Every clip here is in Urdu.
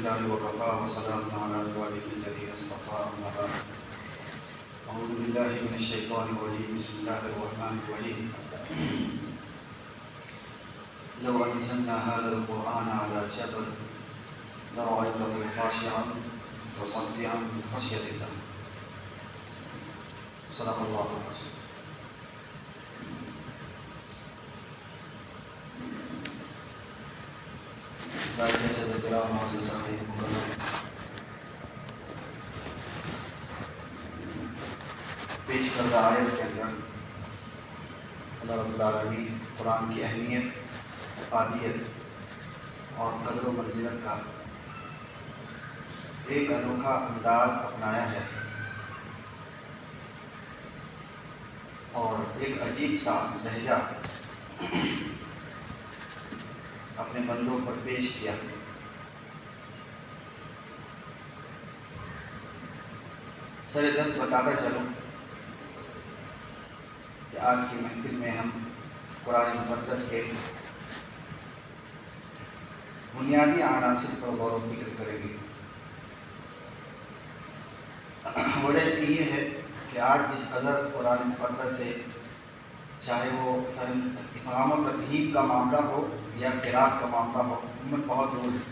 لله وكفى وسلام على عباده الذين اصطفى أما بعد. أعوذ بالله من الشيطان الرجيم. بسم الله الرحمن الرحيم. لو أنزلنا هذا القرآن على جبل لرأيته خاشعا متصدعا من خشية الله. صدق الله العظيم. پیش کردہ آیت کے اندر اللہ رب العالمین قرآن کی اہمیت، افادیت اور قدر و منزلت کا ایک انوکھا انداز اپنایا ہے اور ایک عجیب سا لہجہ اپنے بندوں پر پیش کیا. سر دست بتاتا چلوں کہ آج کی محفل میں ہم قرآن مقدس کے بنیادی عناصر پر غور و فکر کریں گے. وجہ اس کی یہ ہے کہ آج جس قدر قرآن مقدس سے چاہے وہ افہام و تفہیم کا معاملہ ہو یا قرات کا معاملہ ہو، امت بہت دور ہے.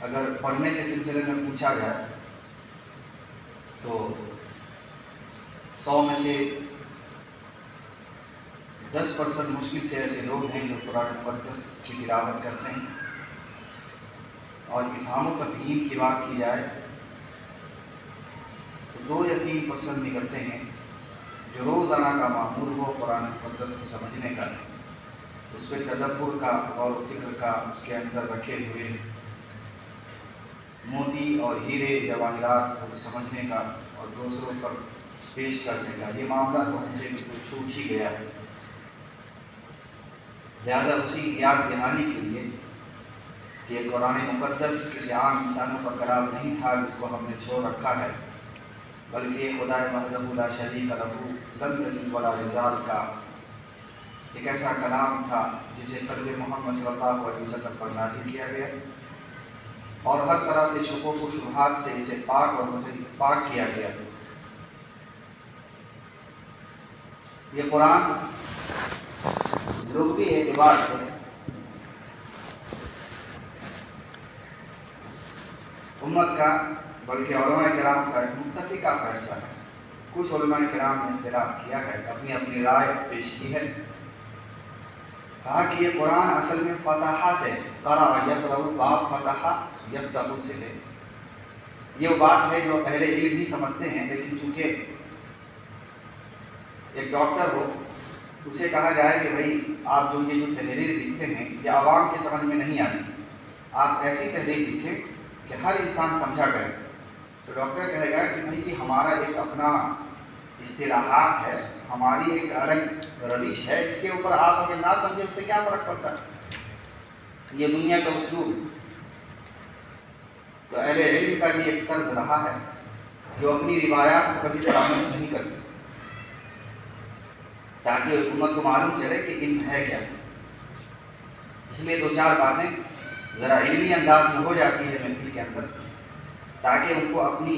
اگر پڑھنے کے سلسلے میں پوچھا جائے تو 100 میں سے 10% مشکل سے ایسے لوگ ہیں جو قرآن مقدس کی تلاوت کرتے ہیں، اور افہام و تفہیم کی بات کی جائے تو 2 یا 3% نکلتے ہیں جو روزانہ کا معمول ہو قرآن مقدس کو سمجھنے کا، اس پہ تدبر کا، غور و فکر کا، اس کے اندر رکھے ہوئے موتی اور ہیرے جواہرات کو سمجھنے کا اور دوسروں پر پیش کرنے کا. یہ معاملہ تو ہم سے بالکل چھوٹ ہی گیا ہے. لہذا اسی یاد دہانی کے لیے کہ قرآن مقدس کسی عام انسانوں کا کلام نہیں تھا جس کو ہم نے چھوڑ رکھا ہے، بلکہ خدا وحدہ لا شریک لہ لم یزل ولا یزال کا ایک ایسا کلام تھا جسے قلب محمد صلی اللہ علیہ وسلم پر نازل کیا گیا اور ہر طرح سے شکوک و شبہات سے اسے پاک اور پاک کیا گیا. یہ قرآن لغوی اعتبار سے امت کا بلکہ علماء کرام کا ایک متفقہ فیصلہ ہے. کچھ علماء کرام نے اختلاف کیا ہے، اپنی اپنی رائے پیش کی ہے. کہا کہ یہ قرآن اصل میں فتحہ سے قرأ یقرأ باب فتحہ یفتح سے ہے. یہ وہ بات ہے جو اہل علم بھی سمجھتے ہیں، لیکن چونکہ ایک ڈاکٹر ہو اسے کہا جائے کہ بھائی آپ جو تحریر لکھتے ہیں یہ عوام کی سمجھ میں نہیں آتی، آپ ایسی تحریر لکھیں کہ ہر انسان سمجھا کرے. تو ڈاکٹر کہے گا کہ بھائی ہمارا ایک اپنا اصطلاحات ہے، ہماری ایک الگ روش ہے، اس کے اوپر آپ اگر نہ سمجھیں اس سے کیا فرق پڑتا ہے. یہ دنیا کا اسلوب. تو اہل علم کا بھی ایک طرز رہا ہے جو اپنی روایات کو کبھی فراموش نہیں کرتے تاکہ حکومت کو معلوم چلے کہ علم ہے کیا. اس لیے 2-4 باتیں ذرا علمی انداز میں ہو جاتی ہے محفل کے اندر تاکہ ان کو اپنی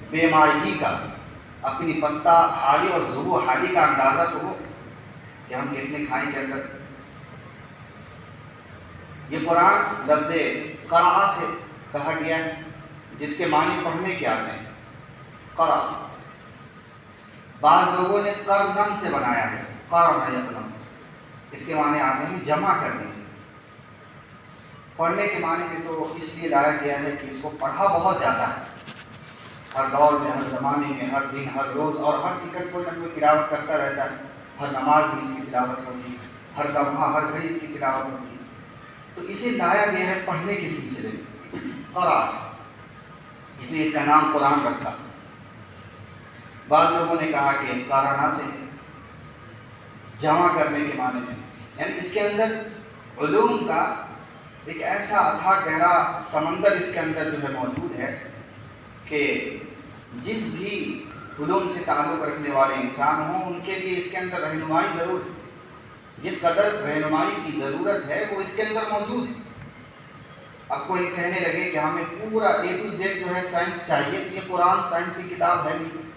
بے معنی کا، اپنی پستہ حالی اور ضرور حالی کا اندازہ تو ہو کہ ہم کتنے کھائیں کے اندر. یہ قرآن لفظ قرأ سے کہا گیا ہے جس کے معنی پڑھنے کے آتے ہیں. قرأ بعض لوگوں نے قرنم سے بنایا ہے، قرن یقرن، اس کے معنی آتے ہیں جمع کرنے. پڑھنے کے معنی میں تو اس لیے لایا گیا ہے کہ اس کو پڑھا بہت جاتا ہے، ہر دور میں، ہر زمانے میں، ہر دن، ہر روز اور ہر سیکنڈ کوئی نہ کوئی تلاوت کرتا رہتا ہے. ہر نماز میں اس کی تلاوت ہوتی ہے، ہر لمحہ، ہر گھڑی اس کی تلاوت ہوتی ہے. تو اسے لایا گیا ہے پڑھنے کے سلسلے میں قرأ سے، اس لیے اس کا نام قرآن رکھا. بعض لوگوں نے کہا کہ قرأ سے جمع کرنے کے معنی میں، یعنی اس کے اندر علوم کا ایک ایسا اتھا گہرا سمندر اس کے اندر جو ہے موجود ہے کہ جس بھی علوم سے تعلق رکھنے والے انسان ہوں ان کے لیے اس کے اندر رہنمائی ضرور ہے. جس قدر رہنمائی کی ضرورت ہے وہ اس کے اندر موجود ہے۔ اب کوئی کہنے لگے کہ ہمیں پورا A to Z جو ہے سائنس چاہیے، تو یہ قرآن سائنس کی کتاب ہے نہیں،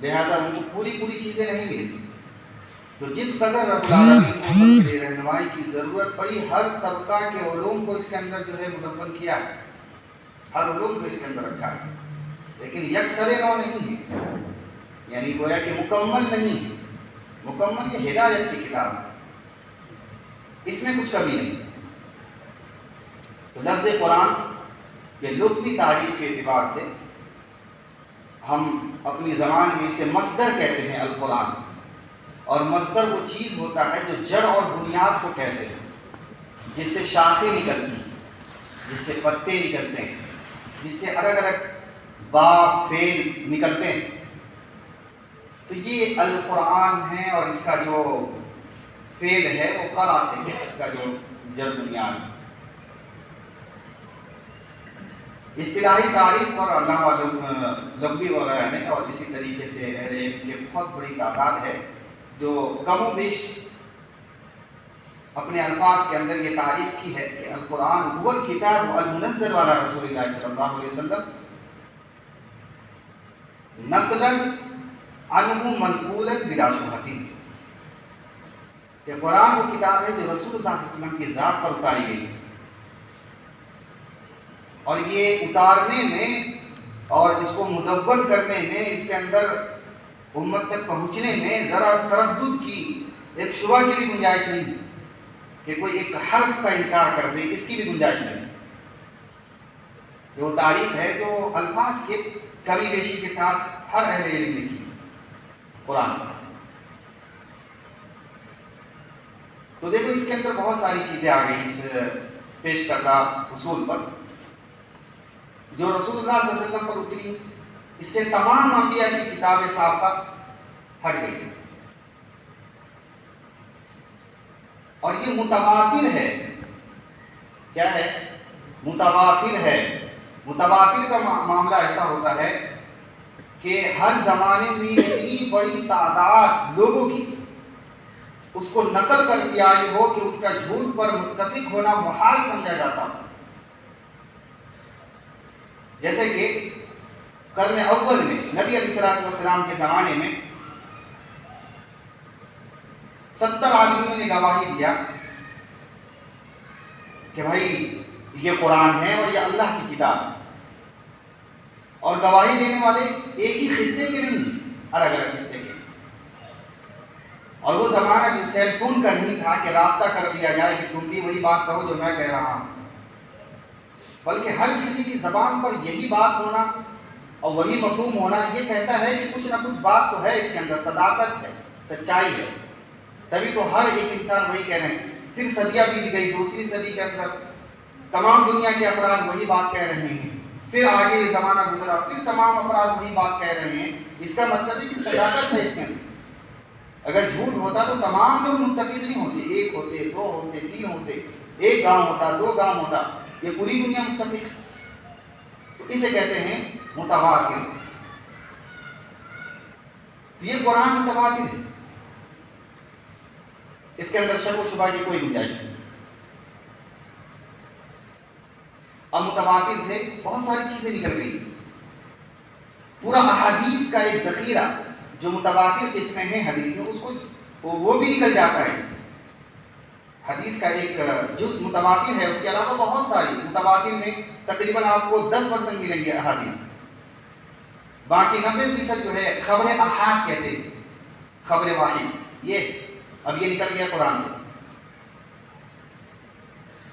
لہٰذا ان کو پوری چیزیں نہیں ملتی۔ تو جس قدر رب العالمین کو امت کے رہنمائی کی ضرورت پڑی، ہر طبقہ کے علوم کو اس کے اندر جو ہے مدون کیا ہے، ہر علوم کو اس کے اندر رکھا ہے، لیکن یکسر نو نہیں ہے، یعنی گویا کہ مکمل نہیں ہے۔ مکمل یہ ہدایت کی کتاب ہے، اس میں کچھ کمی نہیں۔ تو لفظ قرآن کے لغوی تعریف کے اعتبار سے ہم اپنی زبان میں اسے مصدر کہتے ہیں، القرآن۔ اور مصدر وہ چیز ہوتا ہے جو جڑ اور بنیاد کو کہتے ہیں، جس سے شاخیں نکلتی ہیں، جس سے پتے نکلتے ہیں، جس سے الگ الگ باب فعل نکلتے ہیں، تو یہ القرآن ہے۔ اور اس کا جو فعل ہے وہ قرأ سے ہے، اس کا جو جڑ بنیاد ہے۔ اصطلاحی تعریف پر علامہ لغوی وغیرہ نے اور اسی طریقے سے اہل علم کی بہت بڑی تعداد ہے جو کم و بیش اپنے الفاظ کے اندر یہ تعریف کی ہے کہ القرآن هو الکتاب المنزل علی رسول اللہ صلی اللہ علیہ وسلم نقلا عنہ منقولا بلا شبہۃ، کہ قرآن وہ کتاب ہے جو رسول اللہ صلی اللہ علیہ وسلم کی ذات پر اتاری گئی ہے، اور یہ اتارنے میں اور اس کو مدون کرنے میں، اس کے اندر امت تک پہنچنے میں ذرا تردد کی، ایک شبہ کی بھی گنجائش نہیں کہ کوئی ایک حرف کا انکار کر دے، اس کی بھی گنجائش نہیں۔ یہ وہ تعریف ہے جو الفاظ کے کمی بیشی کے ساتھ ہر اہل علم نے کی قرآن۔ تو دیکھو اس کے اندر بہت ساری چیزیں آ گئی اس پیش کردہ اصول پر، جو رسول اللہ صلی اللہ علیہ وسلم پر اتری، اس سے تمام انبیاء کی کتاب سابقہ ہٹ گئی، اور یہ متواتر ہے۔ کیا ہے؟ متواتر ہے۔ متواتر کا معاملہ ایسا ہوتا ہے کہ ہر زمانے میں اتنی بڑی تعداد لوگوں کی اس کو نقل کر کے آئی ہو کہ اس کا جھوٹ پر متفق ہونا محال سمجھا جاتا ہو۔ جیسے کہ قرن اول میں نبی علیہ السلام کے زمانے میں 70 آدمیوں نے گواہی دیا کہ بھائی یہ قرآن ہے اور یہ اللہ کی کتاب ہے، اور گواہی دینے والے ایک ہی خطے کے نہیں، الگ الگ خطے کے، اور وہ زمانہ جو سیل فون کا نہیں تھا کہ رابطہ کر لیا جائے کہ تم بھی وہی بات کہو جو میں کہہ رہا ہوں، بلکہ ہر کسی کی زبان پر یہی بات ہونا اور وہی مفہوم ہونا یہ کہتا ہے کہ کچھ نہ کچھ بات تو ہے اس کے اندر، صداقت ہے، سچائی ہے، تبھی تو ہر ایک انسان وہی کہہ رہے ہیں۔ پھر صدیاں بیت گئی، دوسری صدی کے اندر تمام دنیا کے افراد وہی بات کہہ رہے ہیں، پھر آگے یہ زمانہ گزرا، پھر تمام افراد وہی بات کہہ رہے ہیں۔ اس کا مطلب ہے کہ صداقت ہے اس کے اندر۔ اگر جھوٹ ہوتا تو تمام لوگ متفق نہیں ہوتے، ایک ہوتے، دو ہوتے، تین ہوتے، ایک گاؤں ہوتا، دو گاؤں ہوتا، یہ پوری دنیا متفق۔ تو اسے کہتے ہیں متواتر۔ یہ قرآن متواتر ہے، اس کے اندر شک و شبہ کی کوئی گنجائش نہیں۔ اب متواتر سے بہت ساری چیزیں نکل گئی، پورا احادیث کا ایک ذخیرہ جو متواتر قسمیں ہیں حدیث میں، اس کو وہ بھی نکل جاتا ہے اس سے۔ حدیث کا ایک جز متواتر ہے، اس کے علاوہ بہت ساری متواتر میں تقریباً آپ کو 10% ملیں گے احادیث، باقی 90% جو ہے خبر احاد کہتے ہیں، خبر واحد۔ یہ اب یہ نکل گیا قرآن سے،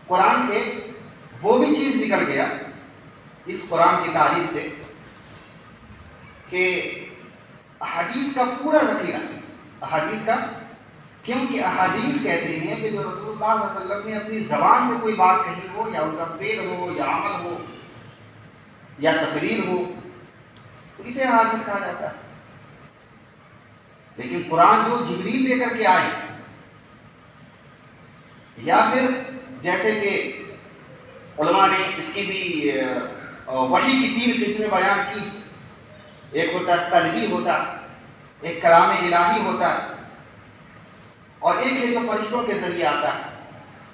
قرآن سے وہ بھی چیز نکل گیا اس قرآن کی تعریف سے کہ احادیث کا پورا ذخیرہ، احادیث کا، کیونکہ احادیث کہتے ہیں کہ جو رسول اللہ صلی اللہ علیہ وسلم نے اپنی زبان سے کوئی بات کہی ہو، یا ان کا فعل ہو، یا عمل ہو، یا تقریر ہو، تو اسے احادیث کہا جاتا ہے۔ لیکن قرآن جو جبریل لے کر کے آئے، یا پھر جیسے کہ علماء نے اس کی بھی وحی کی 3 قسمیں بیان کی، ایک ہوتا ہے قلبی، ہوتا ایک کلام الہی ہوتا ہے، اور ایک ہے جو فرشتوں کے ذریعے آتا ہے۔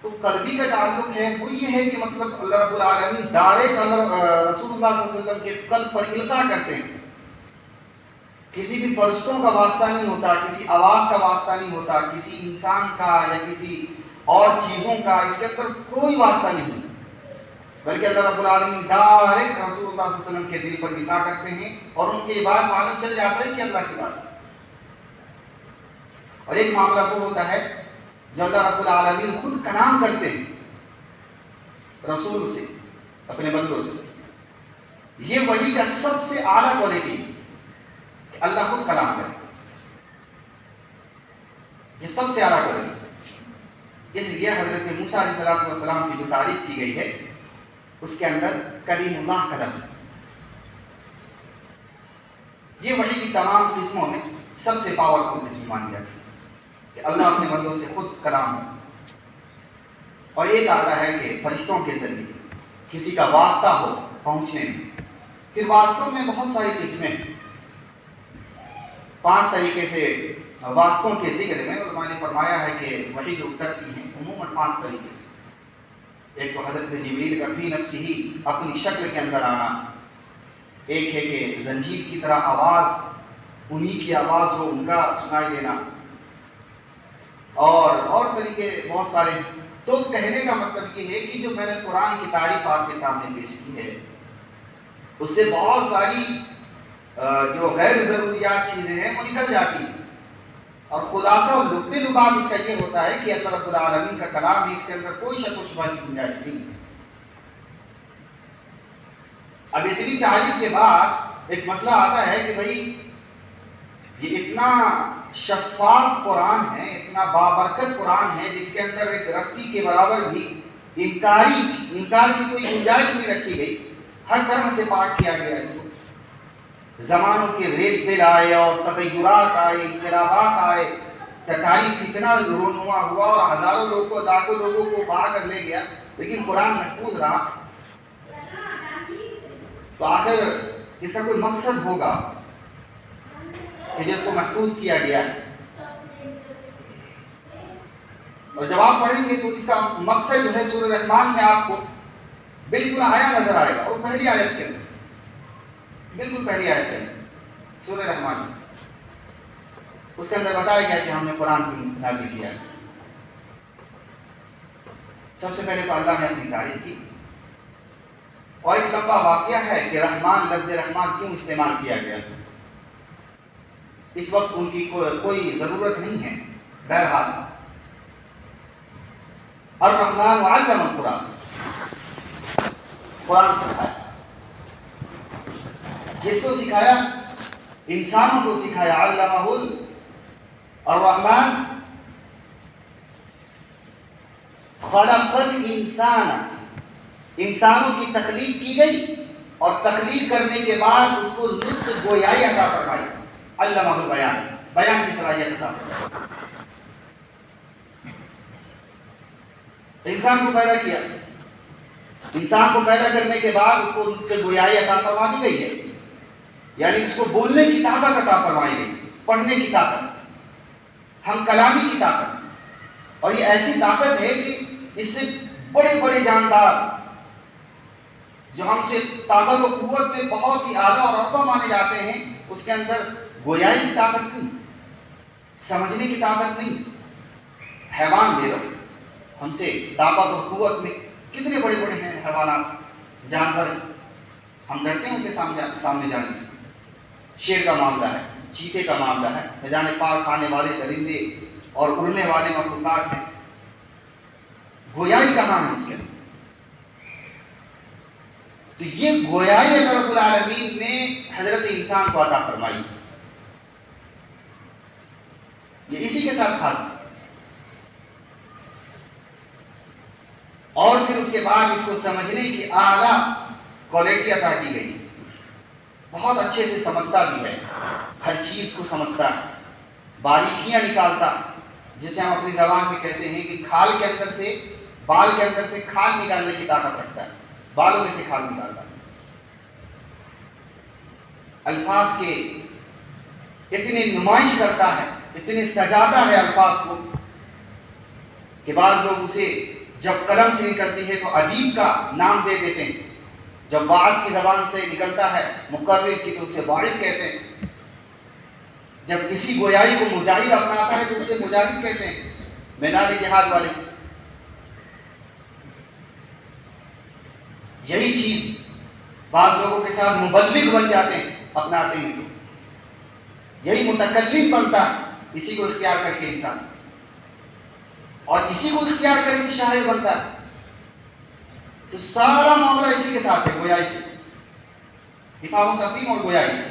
تو قلبی کا تعلق ہے وہ یہ ہے کہ مطلب اللہ رب العالمین ڈائریکٹ رسول اللہ صلی اللہ علیہ وسلم کے قلب پر القاء کرتے ہیں، کسی بھی فرشتوں کا واسطہ نہیں ہوتا، کسی آواز کا واسطہ نہیں ہوتا، کسی انسان کا یا کسی اور چیزوں کا اس کے اندر کوئی واسطہ نہیں، بلکہ اللہ رب العالمین ڈائریکٹ رسول اللہ صلی اللہ علیہ وسلم کے دل پر القاء کرتے ہیں اور ان کے بعد معلوم چل جاتا ہے کہ اللہ کی بات ہے۔ اور ایک معاملہ وہ ہوتا ہے جو اللہ رب العالمین خود کلام کرتے ہیں رسول سے، اپنے بندوں سے، یہ وحی کا سب سے اعلیٰ کوالٹی کہ اللہ خود کلام کرے، یہ سب سے اعلیٰ کوالٹی۔ اس لیے حضرت موسیٰ علیہ السلام کی جو تعریف کی گئی ہے اس کے اندر کلیم اللہ کا لفظ ہے۔ یہ وحی کی تمام قسموں میں سب سے پاورفل قسم مانی جاتی ہے کہ اللہ اپنے بندوں سے خود کلام ہو۔ اور ایک آتا ہے کہ فرشتوں کے ذریعے کسی کا واسطہ ہو پہنچنے میں۔ پھر واسطوں میں بہت ساری قسمیں ہیں، 5 طریقے سے واسطوں کے ذکر میں علماء نے فرمایا ہے کہ وحی جو اترتی ہیں عموماً 5 طریقے سے۔ ایک تو حضرت جبریل کا فی نفسہ ہی اپنی شکل کے اندر آنا، ایک ہے کہ زنجیر کی طرح آواز، انہی کی آواز ہو ان کا سنائی دینا، اور طریقے بہت سارے۔ تو کہنے کا مطلب یہ ہے کہ جو میں نے قرآن کی تعریف آپ کے سامنے پیش کی ہے اس سے بہت ساری جو غیر ضروریات چیزیں ہیں وہ نکل جاتی ہیں، اور خلاصہ اور لب لباب اس کا یہ ہوتا ہے کہ اللہ رب العالمین کا کلام بھی اس کے اندر کوئی شک و شبہ کی گنجائش نہیں ہے۔ اب اتنی تعریف کے بعد ایک مسئلہ آتا ہے کہ بھائی یہ اتنا شفاف قرآن ہے، اتنا بابرکت قرآن ہے جس کے اندر ایک رتی کے برابر بھی انکار کی کوئی گنجائش نہیں رکھی گئی، ہر طرح سے پاک کیا گیا اس کو۔ زمانوں کے ریل پل آئے اور تغیرات آئے، انقلابات آئے، تاریخ اتنا رونما ہوا اور ہزاروں لوگوں کو، لاکھوں لوگوں کو بہا کر لے گیا، لیکن قرآن محفوظ رہا۔ تو آخر اس کا کوئی مقصد ہوگا کہ جس کو محفوظ کیا گیا ہے، اور جب آپ پڑھیں گے تو اس کا مقصد جو ہے سورہ رحمان میں آپ کو بالکل آیا نظر آئے گا، اور پہلی آیت کے اندر، بالکل پہلی آیت ہے سورہ رحمان میں، اس کے اندر بتایا گیا کہ ہم نے قرآن کو نازل کیا ہے۔ سب سے پہلے تو اللہ نے اپنی تعریف کی، اور ایک لمبا واقعہ ہے کہ رحمان، لفظ رحمان کیوں استعمال کیا گیا، اس وقت ان کی کوئی ضرورت نہیں ہے۔ بہرحال الرحمن علم القرآن، قرآن سکھایا، کس کو سکھایا؟ انسانوں کو سکھایا۔ علمہ الرحمن خلق الانسان، انسانوں کی تخلیق کی گئی اور تخلیق کرنے کے بعد اس کو لطف گویائی عطا فرمائی، علمہ البیان، بیان کی صلاحیت عطا فرمائی۔ انسان کو پیدا کیا، انسان کو پیدا کرنے کے بعد اس کو لطف گویائی عطا فرما دی گئی ہے، یعنی اس کو بولنے کی طاقت عطا فرمائی گئی، پڑھنے کی طاقت، ہم کلامی کی طاقت، اور یہ ایسی طاقت ہے کہ اس سے بڑے بڑے جاندار جو ہم سے طاقت و قوت میں بہت ہی اعلیٰ اور ارفع مانے جاتے ہیں، اس کے اندر گویائی کی طاقت نہیں، سمجھنے کی طاقت نہیں۔ حیوان لے لو، ہم سے طاقت اور قوت میں کتنے بڑے بڑے ہیں حیوانات، جانور، ہم ڈرتے ہیں ان کے سامنے جانے سے۔ شیر کا معاملہ ہے، چیتے کا معاملہ ہے، نہ جانے پار کھانے والے درندے اور اڑنے والے مخلوقات ہیں، گویائی کہاں ہے اس کے اندر؟ تو یہ گویائی اللہ رب العالمین نے حضرت انسان کو عطا فرمائی، یہ اسی کے ساتھ خاص ہے۔ اور پھر اس کے بعد اس کو سمجھنے کی اعلیٰ کوالٹی عطا کی گئی، بہت اچھے سے سمجھتا بھی ہے، ہر چیز کو سمجھتا ہے، باریکیاں نکالتا، جسے ہم اپنی زبان میں کہتے ہیں کہ کھال کے اندر سے، بال کے اندر سے کھال نکالنے کی طاقت رکھتا ہے، بالوں میں سے کھال نکالتا ہے۔ الفاظ کے اتنے نمائش کرتا ہے، اتنے سجاتا ہے الفاظ کو کہ بعض لوگ اسے جب قلم سے نکلتی ہے تو ادیب کا نام دے دیتے ہیں، جب واعظ کی زبان سے نکلتا ہے مقرر کی تو اسے واعظ کہتے ہیں، جب کسی گویائی کو مجاہد اپناتا ہے تو اسے مجاہد کہتے ہیں، میدان جہاد والے۔ یہی چیز بعض لوگوں کے ساتھ مبلغ بن جاتے ہیں، اپناتے ہیں تو یہی متکلم بنتا ہے، اسی کو اختیار کر کے انسان، اور اسی کو اختیار کر کے شاعر بنتا ہے۔ تو سارا معاملہ اسی کے ساتھ ہے، گویائی سے، افہام و تفہیم اور گویائی سے۔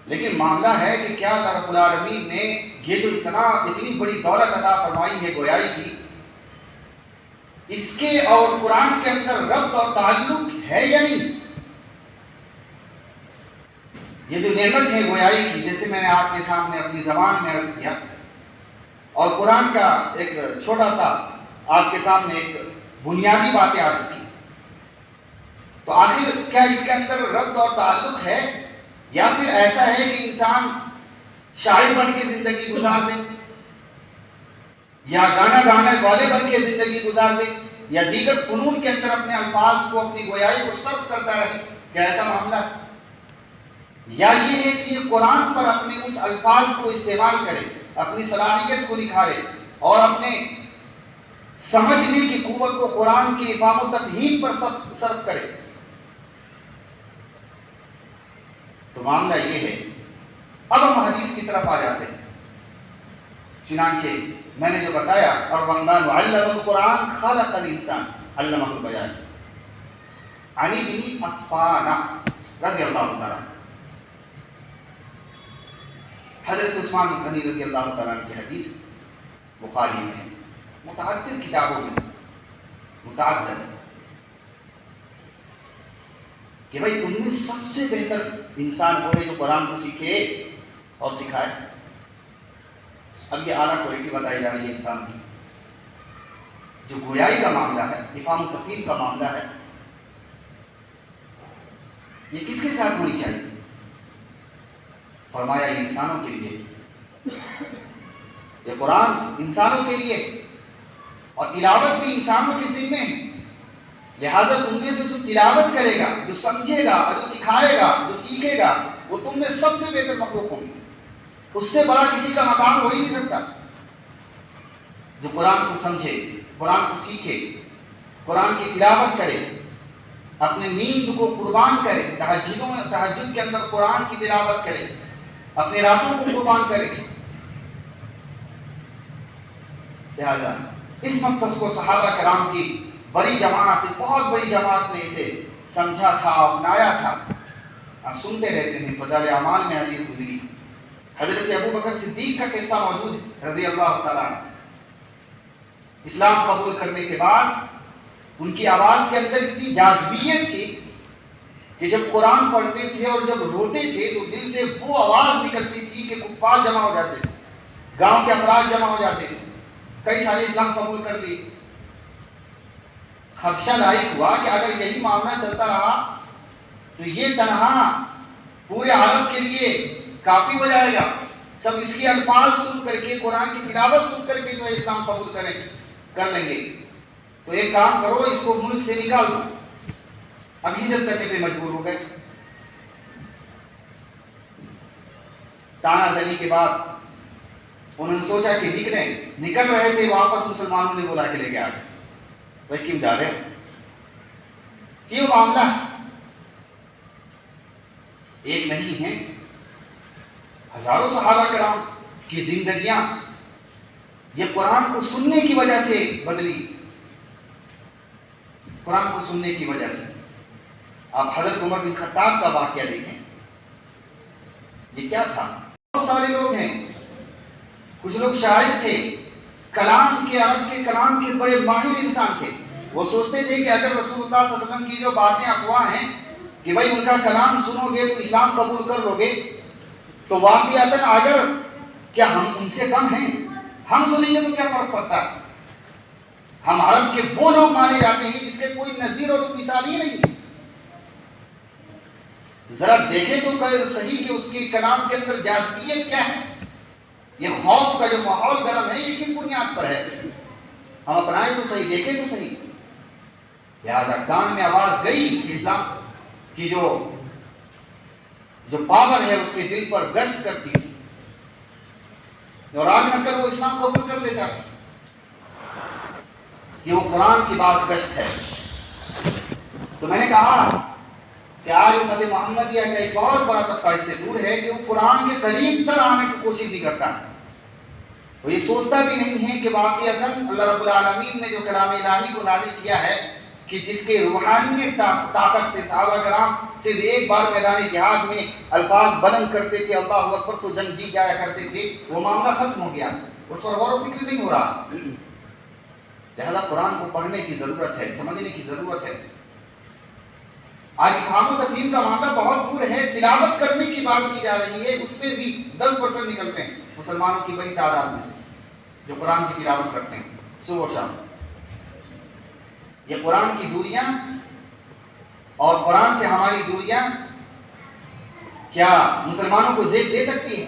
لیکن معاملہ ہے کہ کیا اللہ رب العالمین نے یہ جو اتنی بڑی دولت عطا فرمائی ہے گویائی کی، اس کے اور قرآن کے اندر ربط اور تعلق ہے یا نہیں؟ یہ جو نعمت ہے گویائی کی، جیسے میں نے آپ کے سامنے اپنی زبان میں عرض کیا، اور قرآن کا ایک چھوٹا سا آپ کے سامنے ایک بنیادی باتیں عرض کی، تو آخر کیا اس کے اندر ربط اور تعلق ہے، یا پھر ایسا ہے کہ انسان شاعر بن کے زندگی گزار دے، یا گانا والے بن کے زندگی گزار دے، یا دیگر فنون کے اندر اپنے الفاظ کو، اپنی گویائی کو صرف کرتا رہے؟ کیا ایسا معاملہ ہے؟ یا یہ ہے کہ یہ قرآن پر اپنے اس الفاظ کو استعمال کرے، اپنی صلاحیت کو نکھارے، اور اپنے سمجھنے کی قوت کو قرآن کی افہام و تفہیم پر صرف کرے؟ تو معاملہ یہ ہے۔ اب ہم حدیث کی طرف آ جاتے ہیں۔ چنانچہ میں نے جو بتایا، اور وَمَّنْ عَلَّمَ الْقُرْآنَ خَلَقَ الْإِنسَانَ عَلَّمَهُ الْبَيَانَ، عن ابن عفان رضی اللہ تعالیٰ، حضرت عثمان غنی رضی اللہ تعالیٰ کی حدیث بخاری میں ہے، متعدد کتابوں میں متعدد، کہ بھائی تم میں سب سے بہتر انسان وہ ہے جو قرآن کو سیکھے اور سکھائے۔ اب یہ اعلیٰ کوالٹی بتائی جا رہی ہے انسان کی۔ جو گویائی کا معاملہ ہے، افہام و تفہیم کا معاملہ ہے، یہ کس کے ساتھ ہونی چاہیے؟ فرمایا یہ انسانوں کے لیے، یہ قرآن انسانوں کے لیے، اور تلاوت بھی انسانوں کے ذمے ہے۔ لہٰذا تم میں سے جو تلاوت کرے گا، جو سمجھے گا، جو سکھائے گا، جو سیکھے گا، وہ تم میں سب سے بہتر مخلوق ہوں گے۔ اس سے بڑا کسی کا مقام ہو ہی نہیں سکتا۔ جو قرآن کو سمجھے، قرآن کو سیکھے، قرآن کی تلاوت کرے، اپنے نیند کو قربان کرے، تہجد کے اندر قرآن کی تلاوت کرے، اپنے راتوں کو قربان کرے۔ لہذا اس مقصد کو صحابہ کرام کی بڑی جماعت، بہت بڑی جماعت نے اسے سمجھا تھا، اپنایا تھا۔ آپ سنتے رہتے ہیں، فضائل اعمال میں حدیث گزری، حضرت ابو بکر صدیق کا قصہ موجود ہے رضی اللہ تعالیٰ عنہ۔ اسلام قبول کرنے کے بعد ان کی آواز کے اندر اتنی جاذبیت تھی کہ جب قرآن پڑھتے تھے اور جب روتے تھے تو دل سے وہ آواز نکلتی تھی کہ کفار جمع ہو جاتے تھے، گاؤں کے افراد جمع ہو جاتے تھے، کئی سارے اسلام قبول کر لیے۔ خدشہ لاحق ہوا کہ اگر یہی معاملہ چلتا رہا تو یہ تنہا پورے عالم کے لیے کافی ہو جائے گا، سب اس کے الفاظ سن کر کے، قرآن کی تلاوت سن کر کے جو اسلام قبول کر لیں گے۔ تو ایک کام کرو، اس کو ملک سے نکال دو۔ اب ہجرت کرنے پہ مجبور ہو گئے۔ تانا زنی کے بعد انہوں نے سوچا کہ نکل رہے تھے، واپس مسلمانوں نے بلا کے لے کے آ گئے۔ بھائی کیوں جا رہے ہو؟ کیوں معاملہ ایک نہیں ہے، ہزاروں صحابہ کرام کی زندگیاں یہ قرآن کو سننے کی وجہ سے بدلی، قرآن کو سننے کی وجہ سے۔ آپ حضرت عمر بن خطاب کا واقعہ دیکھیں، یہ کیا تھا؟ بہت سارے لوگ ہیں، کچھ لوگ شاعر تھے، کلام کے، عرب کے کلام کے بڑے ماہر انسان تھے۔ وہ سوچتے تھے کہ اگر رسول اللہ صلی اللہ علیہ وسلم کی جو باتیں افواہ ہیں کہ بھائی ان کا کلام سنو گے تو اسلام قبول کر لو گے، تو واقعاتاً اگر کیا ہم ان سے کم ہیں؟ ہم سنیں گے تو کیا فرق پڑتا ہے؟ ہم عرب کے وہ لوگ مانے جاتے ہیں جس کے کوئی نظیر اور مثال ہی نہیں ہے۔ ذرا دیکھیں تو صحیح کہ اس کے کلام کے اندر جاذبیت کیا ہے۔ یہ خوف کا جو ماحول گرم ہے یہ کس بنیاد پر ہے؟ ہم اپنائیں تو صحیح، دیکھیں تو صحیح۔ لہٰذا کان میں آواز گئی کہ اسلام کی جو پاور ہے اس کے دل پر گشت کرتی تھی، اور آج نہ کر وہ اسلام قبول کر لیتا کہ وہ قرآن کی بات گشت ہے۔ تو میں نے کہا کہ آج امت محمدیہ کا ایک بہت بڑا طبقہ اس سے دور ہے کہ وہ قرآن کے قریب تر آنے کی کوشش نہیں کرتا، وہ یہ سوچتا بھی نہیں ہے کہ واقعتاً اللہ رب العالمین نے جو کلام الہی کو نازل کیا ہے کہ جس کے روحانیت طاقت سے صحابہ کرام صرف ایک بار میدان جہاد میں الفاظ بلند کرتے تھے اللہ اکبر تو جنگ جیت جایا کرتے تھے، وہ معاملہ ختم ہو گیا، اس پر غور و فکر نہیں ہو رہا۔ لہذا قرآن کو پڑھنے کی ضرورت ہے، سمجھنے کی ضرورت ہے۔ آج افہام و تفہیم کا معاملہ بہت دور ہے، تلاوت کرنے کی بات کی جا رہی ہے، اس پہ بھی 10% نکلتے ہیں مسلمانوں کی بڑی تعداد میں سے جو قرآن کی تلاوت کرتے ہیں صبح و شام۔ یہ قرآن کی دوریاں اور قرآن سے ہماری دوریاں کیا مسلمانوں کو زیب دے سکتی ہے؟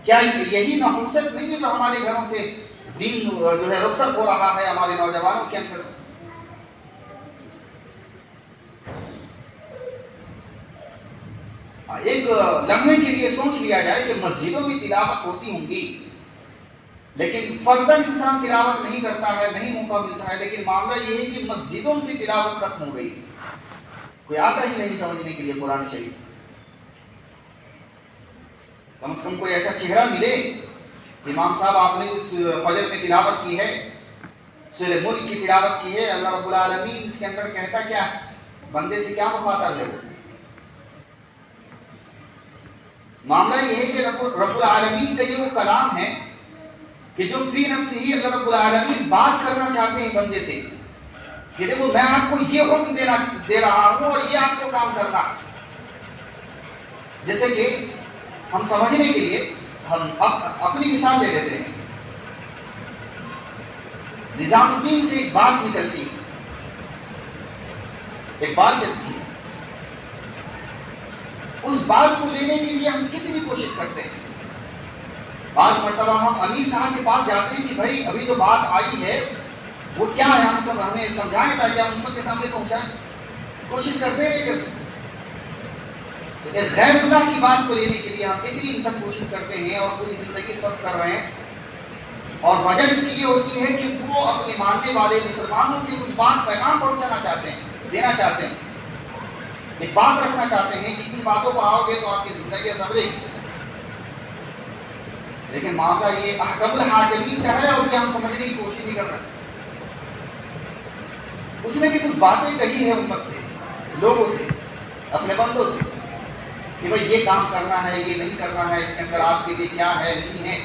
کیا یہی نحوست نہیں ہے جو ہمارے گھروں سے دین جو ہے رخصت ہو رہا ہے ہمارے نوجوانوں کے اندر سے؟ ایک لمحے کے لیے سوچ لیا جائے کہ مسجدوں میں تلاوت ہوتی ہوں گی، لیکن فرداً انسان تلاوت نہیں کرتا ہے، نہیں موقع ملتا ہے، لیکن معاملہ یہ ہے کہ مسجدوں سے تلاوت ختم ہو گئی، کوئی آتا ہی نہیں سمجھنے کے لیے قرآن شریف۔ کم از کم کوئی ایسا چہرہ ملے، امام صاحب آپ نے اس فجر میں تلاوت کی ہے، سورہ ملک کی تلاوت کی ہے، اللہ رب العالمین اس کے اندر کہتا کیا ہے، بندے سے کیا مخاطب ہے وہ؟ معاملہ یہ ہے کہ رب العالمین کا یہ وہ کلام ہے کہ جو فی نفس ہی اللہ رب العالمین بات کرنا چاہتے ہیں بندے سے کہ دیکھو میں آپ کو یہ حکم دے رہا ہوں اور یہ آپ کو کام کرنا۔ جیسے کہ ہم سمجھنے کے لیے ہم اپنی مثال لے لیتے ہیں، نظام الدین سے ایک بات نکلتی، ایک بات چلتی ہے، اس بات کو لینے کے لیے ہم کتنی کوشش کرتے ہیں۔ بعض مرتبہ ہم امیر صاحب کے پاس جاتے ہیں کہ بھائی ابھی جو بات آئی ہے وہ کیا ہے، ہم سب ہمیں سمجھائیں تاکہ ہم امت کے سامنے پہنچائیں، کوشش کرتے ہیں، لیکن غیر اللہ کی بات کو لینے کے لیے ہم اتنی تک کوشش کرتے ہیں اور پوری زندگی سب کر رہے ہیں، اور وجہ اس کی یہ ہوتی ہے کہ وہ اپنے ماننے والے مسلمانوں سے کچھ بات پیغام پہنچانا چاہتے ہیں، دینا چاہتے ہیں، ایک بات رکھنا چاہتے ہیں کہ ان باتوں پر آؤ گے تو آپ کی زندگی سنورے گی۔ لیکن معاملہ یہ احکم الحاکمین کا ہے اور یہ ہم سمجھنے کی کوشش نہیں کر رہے۔ اس نے بھی کچھ باتیں کہی ہے امت سے، لوگوں سے، اپنے بندوں سے کہ بھائی یہ کام کرنا ہے، یہ نہیں کرنا ہے، اس کے اندر آپ کے لیے کیا ہے نہیں ہے،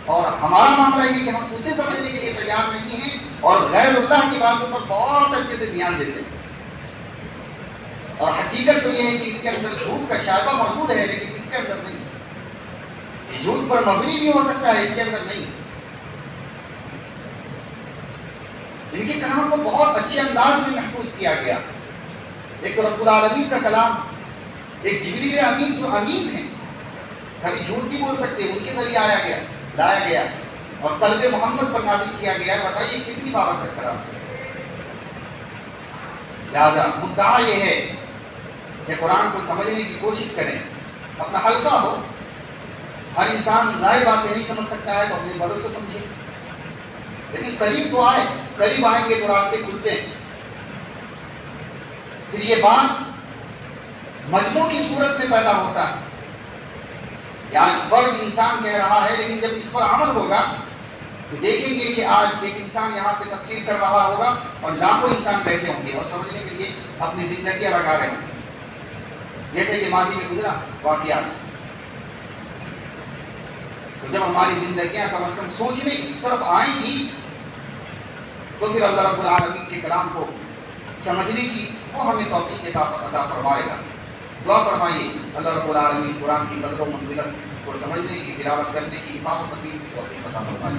اور ہمارا معاملہ یہ کہ ہم اسے سمجھنے کے لیے تیار نہیں ہیں اور غیر اللہ کی باتوں پر بہت اچھے سے دھیان دیتے ہیں۔ اور حقیقت تو یہ ہے کہ اس کے اندر جھوٹ کا شائبہ موجود ہے، لیکن اس کے اندر نہیں، یہ جھوٹ پر مبنی بھی ہو سکتا ہے، اس کے اندر نہیں۔ ان کے کلام کو بہت اچھے انداز میں محفوظ کیا گیا، ایک رب العالمین کا کلام، ایک جبریل امین جو امین ہے، کبھی جھوٹ نہیں بول سکتے، ان کے ذریعے لایا گیا اور قلب محمد پر نازل کیا گیا ہے۔ بتائیے کتنی بابت ہے کلام۔ لہذا مدعا یہ ہے کہ قرآن کو سمجھنے کی کوشش کریں، اپنا حلقہ ہو، ہر انسان ظاہر باتیں نہیں سمجھ سکتا ہے تو اپنے بڑوں سے سمجھے، لیکن قریب تو آئے، قریب آئیں گے تو راستے کھلتے ہیں۔ پھر یہ بات مجموع کی صورت میں پیدا ہوتا ہے، آج فرد انسان کہہ رہا ہے، لیکن جب اس پر عمل ہوگا تو دیکھیں گے کہ آج ایک انسان یہاں پہ تفسیر کر رہا ہوگا اور لاکھوں انسان بیٹھے ہوں گے اور سمجھنے کے لیے اپنی زندگیاں لگا رہے ہیں، جیسے کہ ماضی میں گزرا واقعات۔ تو جب ہماری زندگیاں کم از کم سوچنے اس طرف آئیں گی تو پھر اللہ رب العالمین کے کلام کو سمجھنے کی وہ ہمیں توفیق عطا فرمائے گا۔ دعا فرمائیے اللہ رب العالمین قرآن کی قدر و منزلت کو سمجھنے کی، تلاوت کرنے کی، حفاظت کرنے کی توفیق عطا فرمائے۔